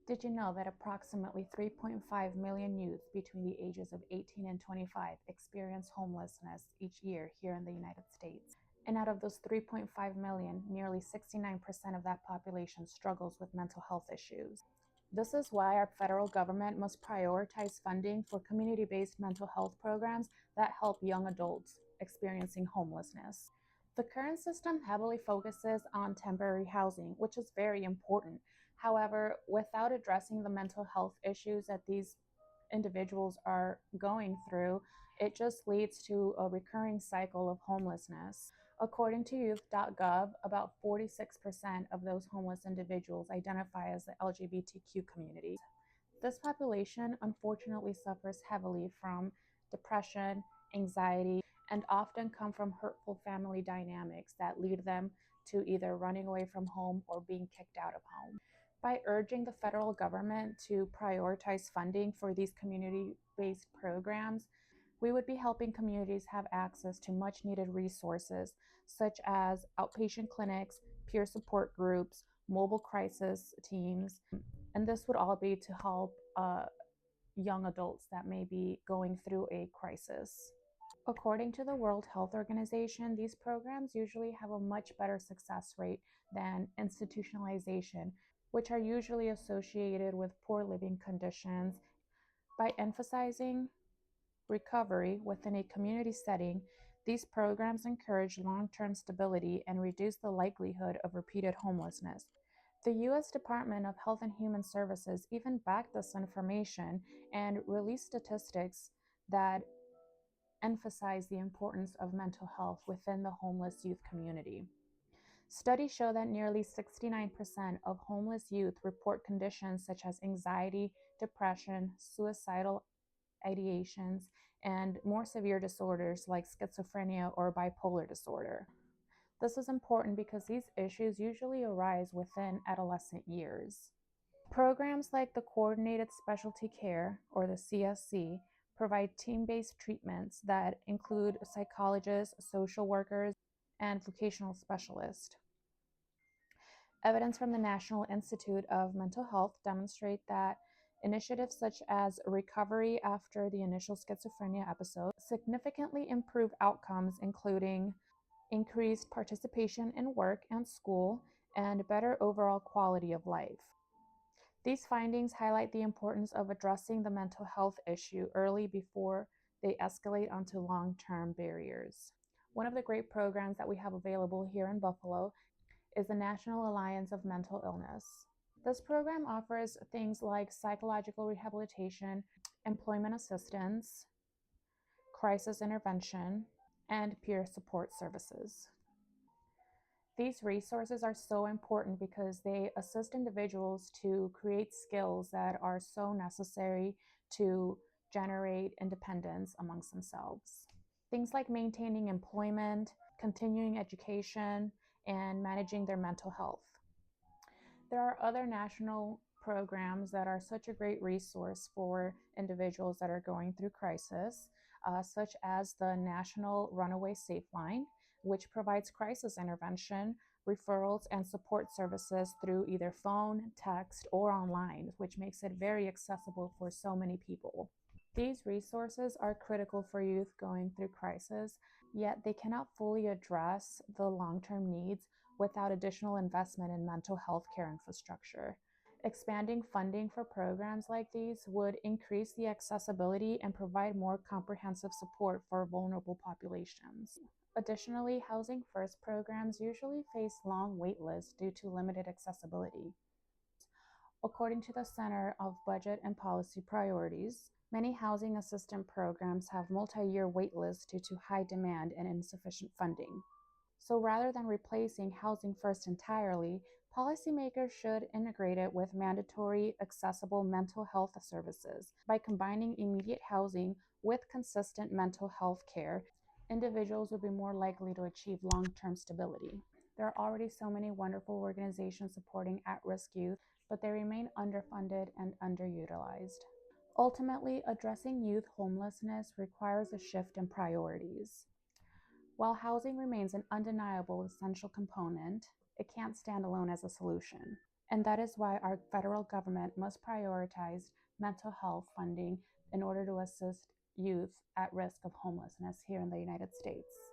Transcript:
Did you know that approximately 3.5 million youth between the ages of 18 and 25 experience homelessness each year here in the United States? And out of those 3.5 million, nearly 69% of that population struggles with mental health issues. This is why our federal government must prioritize funding for community-based mental health programs that help young adults experiencing homelessness. The current system heavily focuses on temporary housing, which is very important. However, without addressing the mental health issues that these individuals are going through, it just leads to a recurring cycle of homelessness. According to youth.gov, about 46% of those homeless individuals identify as the LGBTQ community. This population unfortunately suffers heavily from depression, anxiety, and often come from hurtful family dynamics that lead them to either running away from home or being kicked out of home. By urging the federal government to prioritize funding for these community-based programs, we would be helping communities have access to much needed resources such as outpatient clinics, peer support groups, mobile crisis teams, and this would all be to help young adults that may be going through a crisis. According to the World Health Organization, these programs usually have a much better success rate than institutionalization, which are usually associated with poor living conditions. By emphasizing recovery within a community setting, these programs encourage long-term stability and reduce the likelihood of repeated homelessness. The U.S. Department of Health and Human Services even backed this information and released statistics that emphasize the importance of mental health within the homeless youth community. Studies show that nearly 69% of homeless youth report conditions such as anxiety, depression, suicidal ideations, and more severe disorders like schizophrenia or bipolar disorder. This is important because these issues usually arise within adolescent years. Programs like the Coordinated Specialty Care, or the CSC, provide team-based treatments that include psychologists, social workers, and vocational specialists. Evidence from the National Institute of Mental Health demonstrate that initiatives such as recovery after the initial schizophrenia episode significantly improve outcomes, including increased participation in work and school, and better overall quality of life. These findings highlight the importance of addressing the mental health issue early before they escalate onto long-term barriers. One of the great programs that we have available here in Buffalo is the National Alliance of Mental Illness. This program offers things like psychological rehabilitation, employment assistance, crisis intervention, and peer support services. These resources are so important because they assist individuals to create skills that are so necessary to generate independence amongst themselves. Things like maintaining employment, continuing education, and managing their mental health. There are other national programs that are such a great resource for individuals that are going through crisis, such as the National Runaway Safe Line, which provides crisis intervention, referrals, and support services through either phone, text, or online, which makes it very accessible for so many people. These resources are critical for youth going through crisis, yet they cannot fully address the long-term needs without additional investment in mental health care infrastructure. Expanding funding for programs like these would increase the accessibility and provide more comprehensive support for vulnerable populations. Additionally, Housing First programs usually face long wait lists due to limited accessibility. According to the Center of Budget and Policy Priorities, many housing assistance programs have multi-year wait lists due to high demand and insufficient funding. So rather than replacing Housing First entirely, policymakers should integrate it with mandatory, accessible mental health services. By combining immediate housing with consistent mental health care, individuals will be more likely to achieve long-term stability. There are already so many wonderful organizations supporting at-risk youth, but they remain underfunded and underutilized. Ultimately, addressing youth homelessness requires a shift in priorities. While housing remains an undeniable essential component, it can't stand alone as a solution. And that is why our federal government must prioritize mental health funding in order to assist youth at risk of homelessness here in the United States.